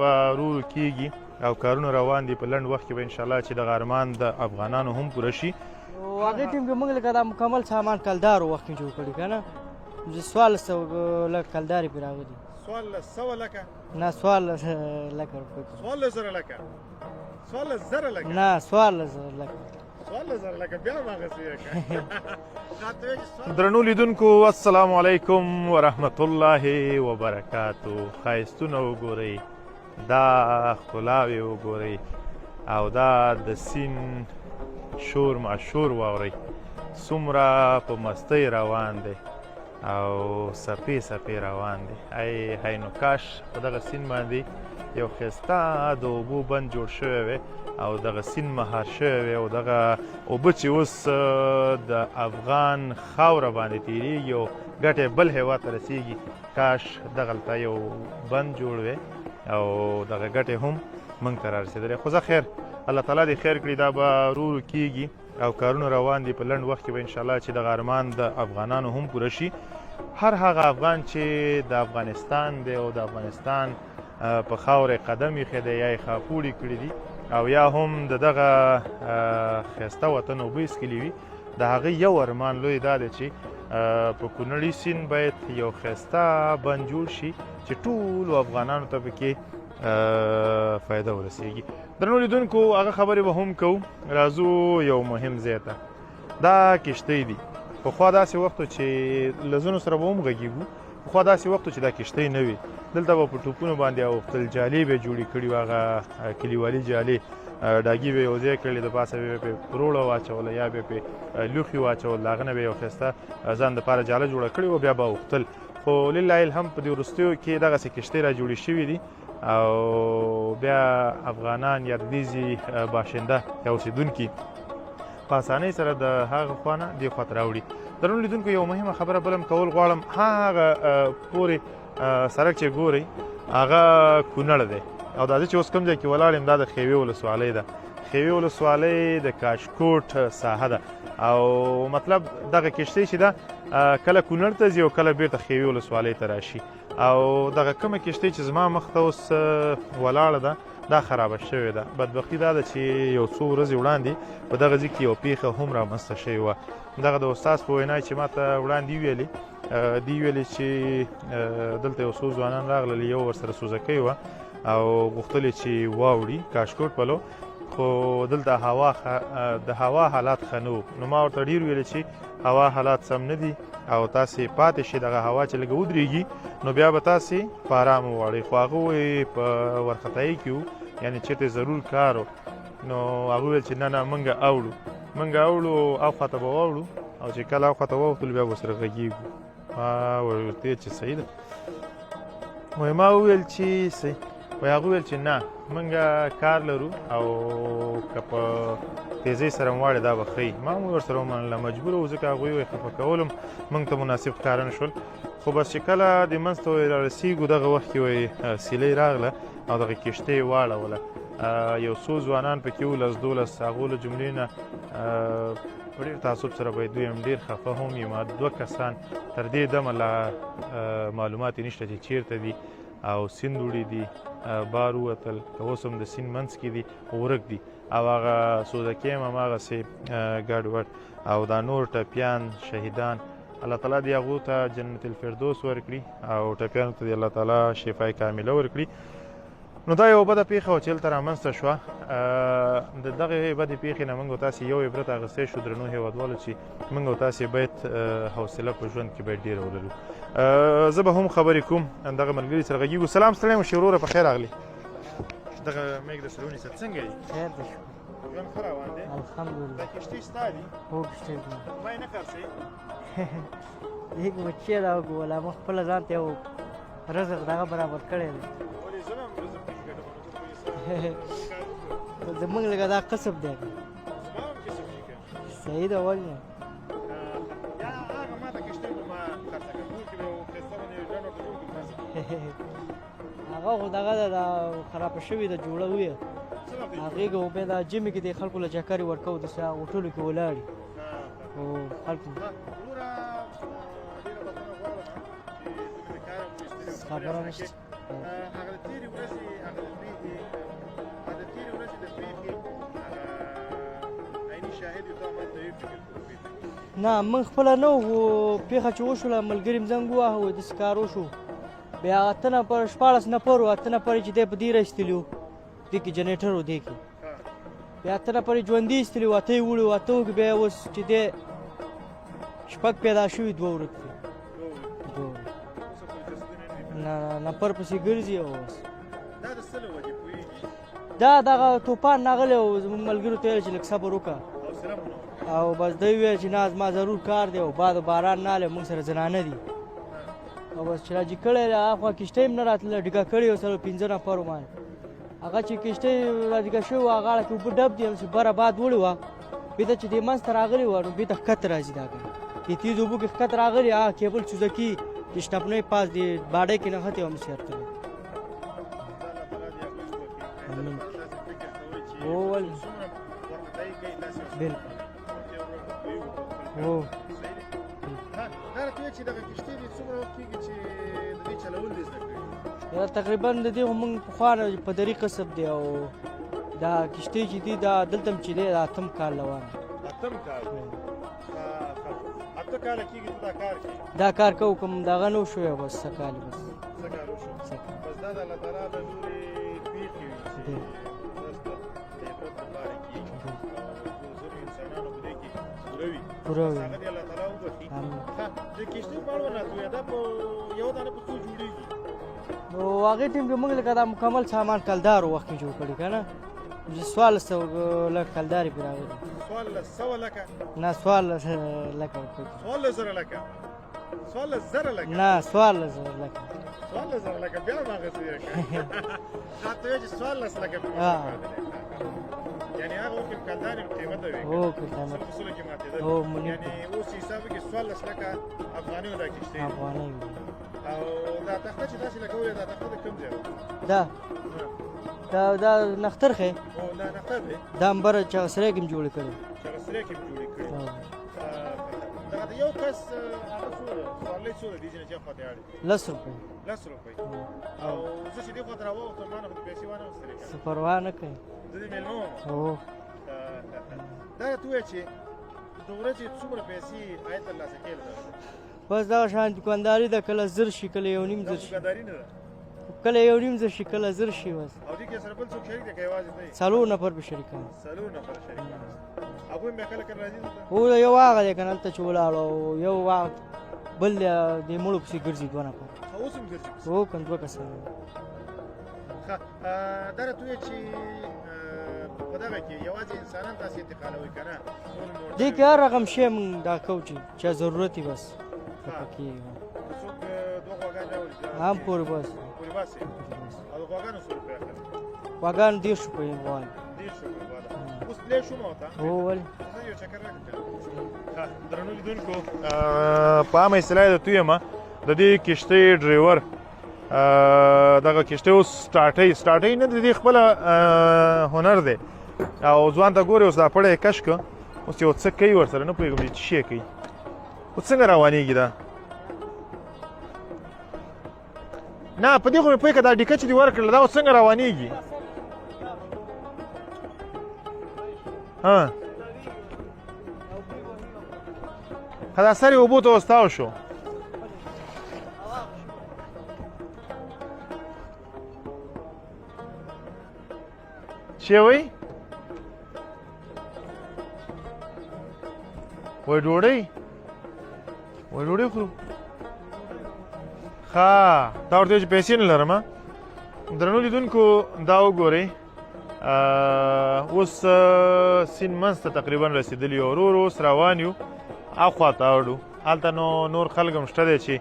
به ورو کېږي او کارونه روان دي. په لنډ وخت کې به انشاءالله چې دغه ارمان د افغانانو هم پوره شي. هغې ټیم کې موږ لکه دا مکمل سامان کلدارو وخت کې جوړ کړي که نه 1400 لکه کلدارې پرې راغلي. 1400 لکه؟ نه 14 لکه روپۍ. 14 لکه؟ 14 لکه؟ نه 14 لکه. 14 لکه بیا هماغسې یې که. درنو لیدونکو السلام علیکم ورحمت الله وبرکاتو. ښایستونه وګورئ، دا ښکلاوې وګورئ او دا د سیند شور ماشور واورئ څومره په مستۍ روان دی او څپې څپې روان دی. ای نو کاش په دغه سیند باندې یو ښایسته د اوبو بند جوړ شوی وی او دغه سیند مهار شوی وی او دغه اوبه چې اوس د افغان خاوره باندې تېرېږي او ګټې بل هېواد ته رسېږي. کاش دغلته یو بند جوړ وی او دغه ګټې هم موږ ته رارسېدلی. خو زه خیر الله تعالی دې خیر کړي. دا به ورو کېږي او کارونه روان دي. په لنډ وخت کې به انشاءالله چې دغه ارمان د افغانانو هم پوره شي. هر هغه افغان چې د افغانستان دی او د افغانستان په خاوره قدم ایښی دی یا یې خاپوړي کړي دي او یا هم د دغه ښایسته وطن اوبه څښلي وي، د هغه یو ارمان لوی دا دی چې په کونړي سیند باید یو ښایسته بند جوړ شي چې ټولو افغانانو ته پکې فایده ورسېږي. درنو لیدونکو هغه خبرې به هم کوو. راځو یو مهم ځای ته. دا کښتۍ دي. پخوا داسې وخت و چې له ځینو سره به هم غږېږو. پخوا داسې وخت و چې دا کښتۍ نه وي. دلته به په ټوپونو باندې اوښتل، جالې به یې جوړې کړي وو، هغه کلیوالي جالې ډاګي به یې یو ځای کړلې، د پاسه به یې پرې روړه واچوله یا به یې پرې لوښي واچول، د هغه نه به یې یو ښایسته ځان دپاره جاله جوړه کړې وه، بیا به اوښتل. خو لله الحمد په دې وروستیو کې دغسې کښتۍ را جوړې شوي دي او بیا افغانان یا د دې ځای باشنده یا اوسېدونکي په اسانۍ سره د هغه خوا نه دې خوا ته راوړي. درنو لیدونکو یو مهمه خبره بل هم کول غواړم. هغه پورې سړک چې ګورئ هغه کونړ دی او دا زه چې اوس کوم ځای کې ولاړ یم دا د خیوې ولسوالۍ ده. خیوې ولسوالۍ د کاشکوټ ساحه ده او مطلب دغه کښتۍ چې ده کله کونړ ته ځي او کله بیرته خیوې ولسوالۍ ته راشي او دغه کومه کښتۍ چې زما مخ ته اوس ولاړه ده دا خرابه شوې ده. بدبختي دا ده چې یو څو ورځې وړاندې په دغه ځای کې یو پیښه هم رامنځته شوې وه. دغه د استاد په وینا چې ما ته وړاندې ویلې دوی ویلې چې دلته یو څو ځوانان راغلل، یو ورسره سوزکۍ وه او غوښتل یې چې واوړي کاشکوټ پلو، خو دلته د هوا حالات ښه نه وو. نو ما ورته ډېر ویلې چې هوا حالات سم نه دي او تاسې پاتې شئ، دغه هوا چې لږه ودرېږي نو بیا به تاسې په ارام وواړئ. خو هغه وایي په وارخطایي کې وو، یعنې چېرته ضرور کار و. نو هغه ویل چې نه نه موږ اوړو اخوا ته به واوړو او چې کله اخوا ته واوښتلو بیا به ورسره غږېږو. ما ورته ویل چې صحیح ده. وایي ما وویل چې صحیح، وایي هغه ویل چې نه موږ کار لرو او که په تیزۍ سره مواړې دا به ښه وي. ما هم ورسره ومنله، مجبوره وو ځکه هغوی وایي خفه کول هم موږ ته مناسب ښکاره نه شول. خو بس چې کله دې منځ ته وایي رارسېږو دغه وخت کې وایي سیلۍ راغله او دغه کښتۍ یې واړوله. یو څو ځوانان پکې وو 10-12 هغو له جملې نه په ډېر تعصب سره به دوی هم ډېر خفه هم یم. 2 کسان تر دې دمه لا معلومات یې نشته چې چېرته دي او سیند وړي دي، بار ووتل، که اوس هم د سیند منځ کې دي ورک دي او هغه سوزکۍ هم هماغسې ګډوډ او دا نور ټپیان شهیدان الله تعالی دې هغو ته جنت الفردوس ورکړي او ټپیانو ته دې الله تعالی شفای کامله ورکړي. نو دا یوه بده پیښه وه چې هلته رامنځته شوه. د دغې بدې پیښې نه موږ او تاسې یو عبرت اخیستی شو درنو هېوادوالو چې موږ او تاسې باید حوصله په ژوند کې باید ډېره ولرو. زه به هم خبرې کوم دغه ملګري سره غږېږو. سلام ستړی مو شي وروره، په خیر راغلی. دغه میږ د سره ونیسه، څنګه یې؟ خیر دی، ژوند ښه روان دی؟ الحمدلله. دا کښتۍ ستا دي؟ هو کښتۍ دي. ما یې نه خرڅوې؟ هېڅ بچی دا وګوله موږ خپله ځان ته یو رزق دغه برابر کړی دی. ولې زه نه هم رزق پکې ګټم، زموږ لږه دا کسب دی. زما هم کسب دي که صحیح ده ولې یا هغه ما ته کښتۍ به ما خرڅه کړم، کور کې به یو ښایسته باندې یو ډنډ ورته جوړ کړو. هغه خو دغه ده دا خرابه شوې ده جوړه ویه هغې که بیا دا جمعې کې د خلکو له چکرې ورکوو داسې هوټلو کې ولاړې خو خلکو خبره نشته. هغه د تېرې ورځې هغه دي تا ما ته یې فکر کوي نه من خپله نه وو پېښه چې وشوله ملګري م زنګ وواهه داسې کار وشو بیا 14 نفر وو 8 نفر چې دی په دې راایستلي وو دې کې جنریټر و دې کې بیا 8 نفر یې ژوندي ایستلي وو 8 یې وړي وو 8 کې بیا اوس چې دی 6 پیدا شوي 2 ورک دي نه نفر پسې ګرځي اوس دا د څه له وجې پوهېږي دا دغه طوفان راغلی و زموږ ملګرو ته ویل چې لږ صبر وکړه حوصله مو نه او بس دوی ویل چې نه زما ضرور کار دی او باد و باران نه هلی موږ سره زنانه دي او بس چې راجي کړی دی هاخوا کښتۍ هم نه راتله ډیکه کړې وه 5 نفر وو باندې هغه چې کښتۍ راډیکه شوې وه غاړه کې اوبه ډب دي همسې بره باد وړې وه بېرته چې دې منځ ته راغلې وه نو بېرته ښکته راځي دا کار دې تیز اوبو کې ښکته راغلې هغه کیبل چوزکي د شټپنۍ پاس دې باډۍ کې نښتې وه همسې هرتلې هو ولې بلکل هو دا راته وایه چې دغه کښتۍ دې څومره وخت کېږي چې د دې چلول دې زده کړي یا تقریبا د دې خو موږ پخوا نه په دري قصب دی او دا کښتۍ چې دي دا دلته هم چې دی دا 8 کال روان دی 8 کال 8 کاله کېږي ته دا کار کوي دا کار کوو کوم دغه نه شوی بس څه کال بس څه کار وشو بس دا د الله تعالی د لورې پېښې وي چې مرسته د عبرت لپاره کېږي او ځینو انسانانو په دې کې پوره وي هغه دې الله تعالی وبخي د کښتۍ په اړه ونه دوی دا په یو دانه په څو جوړېږي نو هغې ټیم کې موږ لکه دا مکمل سامان کلدارو وخت کې جوړ کړي که نه 1400 لکه کلدارې پرې راغلي 1400 لکه نه 14 لکه 14 لکه 14 لکه نه 14 لکه 14 لکه بیا ما غوښتل راته وایي چې 14 لکه یعنی هغه وخت کلدارې قیمت وي هو قیمت اصول کې ماتېدل هو یعنی اوس حساب کې 14 لکه افغاني ولا کېشته افغاني او دا تخته چې داسې لګولې دا تخته د کوم ځای دا نختر خې او دا نختر دی دا امبر چې سره کې جوړ کړي چې سره کې جوړ کړي دا د یو کس هغه سوالې څو دي چې خاطر اړ 10 روپے او زه چې دی خو دراوه ته ما نه پیسې وانه وستري پروا نه کوي د دې ملو هو دا ته وایي چې د ورځې څومره پیسې آیت الله سکیل بس دا شان دکانداري د کله زر شي کله یو نیم زر شي دکانداري نه کله یو نیم زر شي کله زر شي بس او دې کې سره بل څوک شریک دی که یوازې دی 3 نفر به شریکان 3 نفر شریکان هغوی مې کله کله راځي هو یو هغه دی که نه هلته چې ولاړو یو بل د مړو پسې ګرځي 2 نفر اوس هم ګرځي هو که 2 کسان دا راته وایي چې په دغه کې یوازې انسانان تاسې انتقالوي که نه دې کې هر رقم شی موږ دا کوو چې ضرورت وي بس پکې څوک 2 غواګانې راوړي هم پورې بس پورې باسي او د غواګانو څو روپۍ اخلي غواګانو 10 روپۍ غواړي 10 روپۍ غواړي اوس پلی شو ما ته هو ولې زه یو چکر راکړم درنو لیدونکو په عامه اصطلاح د تویم د دې کښتۍ ډریور دغه کښتۍ اوس سټارټۍ نه د دې خپله هنر دی او ځوان ته ګورې اوس دا پړی یې کش کړه اوس یو څه کوي ورسره نه پوهېږم چې څه شی کوي اوس څنګه روانېږي دا نه په دې خو مې پوهېږه دا ډیکه چې دې ورکړله دا اوس څنګه روانېږي دا سر یې اوبو ته وستاو شو چی وایي وایي ډوډۍ خورو ښه دا ورته وایي چې پیسې نه لرم درنو لیدونکو دا وګورئ اوس سیند منځ ته تقریبا رسېدلي یو ورو ورو اوس روان یو اخوا ته اړو هلته نو نور خلک هم شته دی چې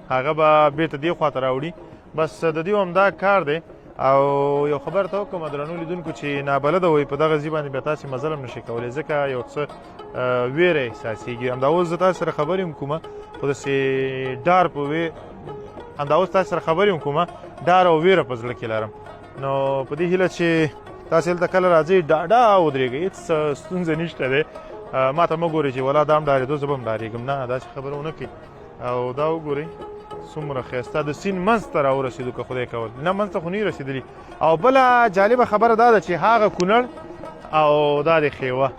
هغه به بېرته دې خوا ته راوړي بس د دې همدا کار دی او یو خبر ته وکړم درنو لیدونکو چې نابلده وئ په دغه ځای باندې بیا تاسې مزل هم نشئ کولی ځکه یو څه ویره احساسېږي همدا اوس زه تاسې سره خبرې هم کومه خو داسې ډار په همدا اوس تاسې سره خبرې هم کومه ډار او ویره په زړه کې لرم نو په دې هیله چې تاسې هلته کله راځئ ډاډه ودرېږئ هېڅ ستونزه نشته دی ما ته مه ګورئ چې ولا دا هم ډارېدو زه به هم ډارېږم نه داسې خبره ونه کوي او دا وګورئ څومره ښایسته د سیند منځ ته راورسېدو که خدای کول نه منځ ته خو نه رسېدلي او بله جالبه خبره دا ده چې هغه کونړ او دا د خیوه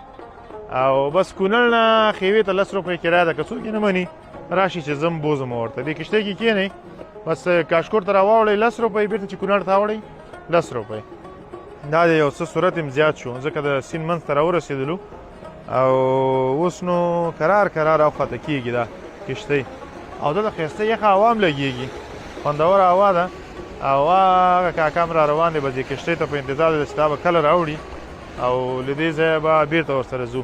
او بس کونړ نه خیوې ته 10 روپۍ کرایه ده که څوک یې نه مني راشي چې زم بوزم ورته دې کښتۍ کې کښېنئ بس کاشکوټ ته راواوړئ 10 روپۍ بېرته چې کونړ ته راوړئ 10 روپۍ دا د یو څه صورت هم زیات شو ځکه د سیند منځ ته راورسېدلو او اوس نو کرار کرار راوخته کېږي دا کښتۍ او دلته ښایسته یخه هوا هم لګېږي خوندوره هوا ده او هغه کاکا م را روان دی بس دې کښتۍ ته په انتظار دی چې دا به کله راوړي او له دې ځایه به بېرته ورسره ځو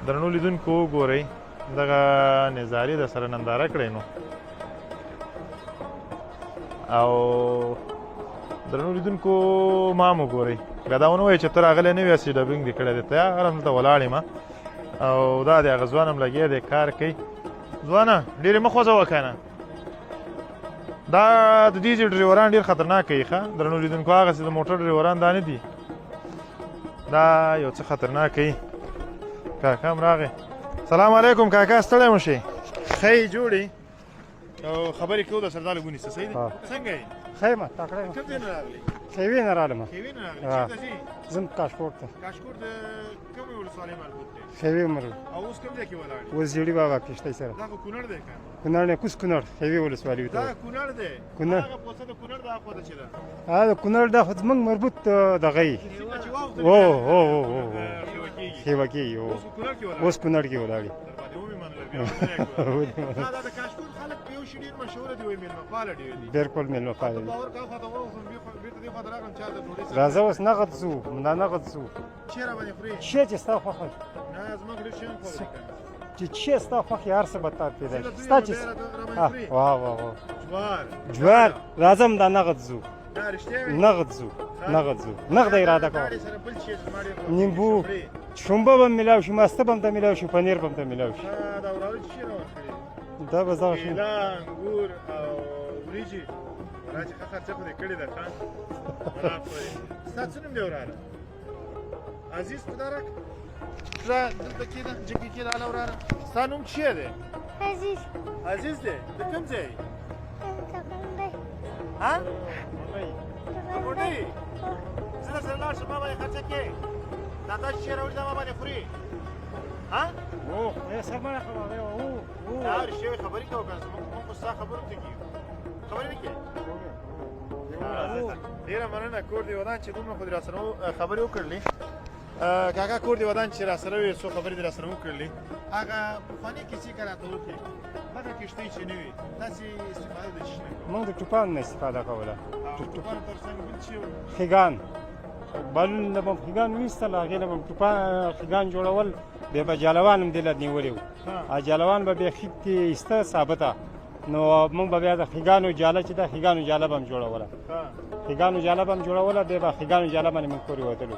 درنو لیدونکو وګورئ دغه نظارې در سره ننداره کړئ نو او درنو لیدونکو ما هم وګورئ بیا دا ونه وایئ چې ته راغلی نه وې هسې ډبینګ دې کړی دی تیار همدلته ولاړ یم او دا د هغه ځوان هم لګیا دی کار کوي ځوانه ډېرې مه خوځوه که نه دا د دې ځای ډریوران ډېر خطرناک کوي ښه درنو لیدونکو هغسې د موټر ډریوران دا نه دي دا یو څه خطرناک کوي کاکا هم راغی سلام علیکم کاکا ستړی مو شئ ښه یې جوړې او خبرې کوو درسره دا لږ ونیسه صحیح دی څنګه یې ښه یم تکړه یم کوم ځای نه راغلې خیوې نه رالم خیوې نه راغلې چېرته ځې ځم کاشکوټ ته کاشکوټ د کومې ولسوالۍ مربوط دی خیوې مر او اوس کوم ځای کې ولاړ یې اوس زیړي بابا کښتۍ سره دا خو کونړ دی که کونړ نه کوز کونړ خیوې ولسوالي دا کونړ دی کونړ هغه پوسته د کونړ دا خوا ده چې ده دا کونړ دا خو زموږ مربوط دغه یي سیمه چې واوښتل او او او خیوه کېږي خیوه کېږي اوس کونړ کې ولاړ اوس کونړ کې ولاړ درباندې ومې منله بیا دا د کاشکوټ خلک په یو شي ډېر مشهوره دي وایي مېلمه پاله ډېر دي بالکل مېلمه پاله دي باور کوه خواته واوښتم بېرته دې خواته راغلم چا د ډوډۍ سره راځه اوس نغد ځو دا نغد ځو چی راباندې خورې شی چې ستا خوښه نه زما خو ډېر شیان خوښ دي چې چې ستا خوښ هر څه به تا پیدا شي ستا چې واه واه واه جوار جوار راځم دا نغد ځو دا رښتیا وایي نغد ځو نغد ځو نغد اراده کوم ګاډۍ سره بل شی زما ډېر خوښ دي. نیمبو خورې. شړومبه به ملاو شي ماسته به هم ته ملاو شي پنیر به هم ته ملاو شي دا وراره چې شی راورکړې دا به دغه شي کیله انګور او وریجې وراره چې ښه خرچه خو دې کړې ده ښه وراره خو یې ستا څه نوم دی وراره عزیز پدرک دا دلته کېده جګې کېده هله وراره ستا نوم چی دی عزیز عزیز دی د کوم ځای تغنبي ها غونډۍ زه درسره لاړ شم ما باندې خرچه کې دا تا چې شی راوړي دا ما باندې خوري ها سمه خبره دا رښتیا وایي خبرې کوه که نه موږ خو ستا خبرو ته کېږو خبرې نه کوې ډېره مننه کور دې ودان چې دومره خو دې راسره خبرې وکړلې کاکا کور دې ودان چې راسره وې څو خبرې دې راسره وکړلې هغه پخوانۍ کیسې که راته وکړې هغه کښتۍ چې نه وې تاسې استفاده د څه نه کوئ موږ د ټوپانو نه استفاده کوله او ټوپانو تر څنګ بل څه وو خیګان بالون نه به خیګان ویستل هغې نه به ټوپان خیګان جوړول بیا به جالوان هم دې له نیولې وو جالوان به بیا خیګ کې ایسته ثابته نو موږ به بیا د خیګانو جاله چې ده خیګانو جاله به هم جوړوله خیګانو جاله به هم جوړوله بیا به خیګانو جاله باندې موږ پورې وتلو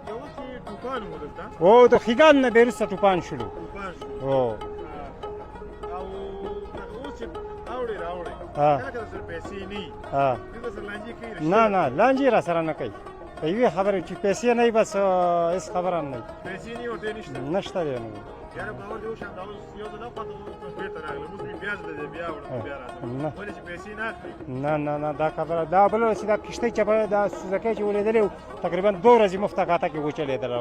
یوه کې ټوپان وو دلته او د خیګان نه بیا وروسته ټوپان شولو ټوپان شو او او اوس چې راوړې ها. کله که درسره پیسې نه وي ها دوی درسره لانجې کوي نه نه لانجې را سره نه کوي په یوې خبرې چې پیسې نه وي بس هېڅ خبره هم نه وي پیسې نه وي ورته نشته نشته دی نه یاره باور دې وشم دا اوس یو ځل خواته بېرته راغلم اوس مې بیا زده دی بیا وړم بیا راځم نه. ولې چې پیسې نه اخلي نه نه نه دا خبره دا بله چې دا کښتۍ چې دا سوزکۍ چې ولیدلې وو تقریبا 2 ورځې مفته کاته کې وچلېدله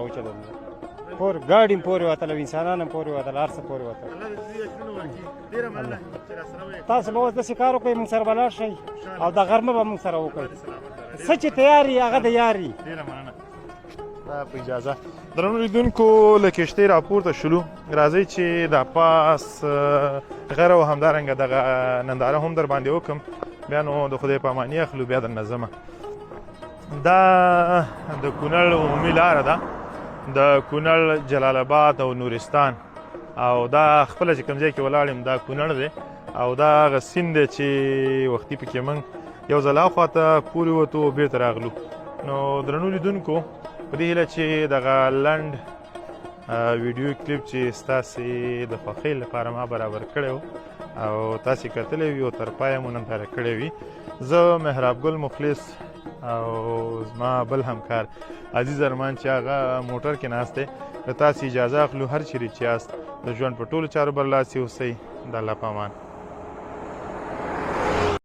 پور ګاډي هم پورې وتله انسانان هم پورې وتله هر څه پورې وتله الله دې دې یقینونه ورکړي ډېره مننه چې راسره وې تاسو به اوس داسې کار وکړئ موږ سره به لاړ شئ او د غرمه به موږ سره الله وکړئ دې سلامت لره څه چې تیار وي هغه د یار وي ډېره مننه دا په اجازه درنو لیدونکو له کښتۍ راپورته شولو راځئ چې دا پاس غره او همدارنګه دغه ننداره هم در باندې وکړم بیا نو د خدای په اماني اخلو بیا در نظمه دا د کونړ عمومي لاره ده د کونړ جلال آباد او نورستان او دا خپله چې کوم ځای کې ولاړ یم دا کونړ دی او دا هغه سیند دی چې وختي پکې موږ یو ځل هاخوا ته پورې وتو او بېرته راغلو نو درنو لیدونکو په دې هیله چې دغه لنډ ویډیو کلیپ چې ستاسې د خوښۍ لپاره ما برابر کړی و او تاسې کتلی وي او تر پایه مو ننداره کړې وي زه مهراب ګل مخلص او زما بل همکار عزیز ارمان چې هغه موټر کې ناست دی له تاسې اجازه اخلو هر چیرې چې یاست د ژوند په ټولو چارو برلاسي اوسئ د الله په امان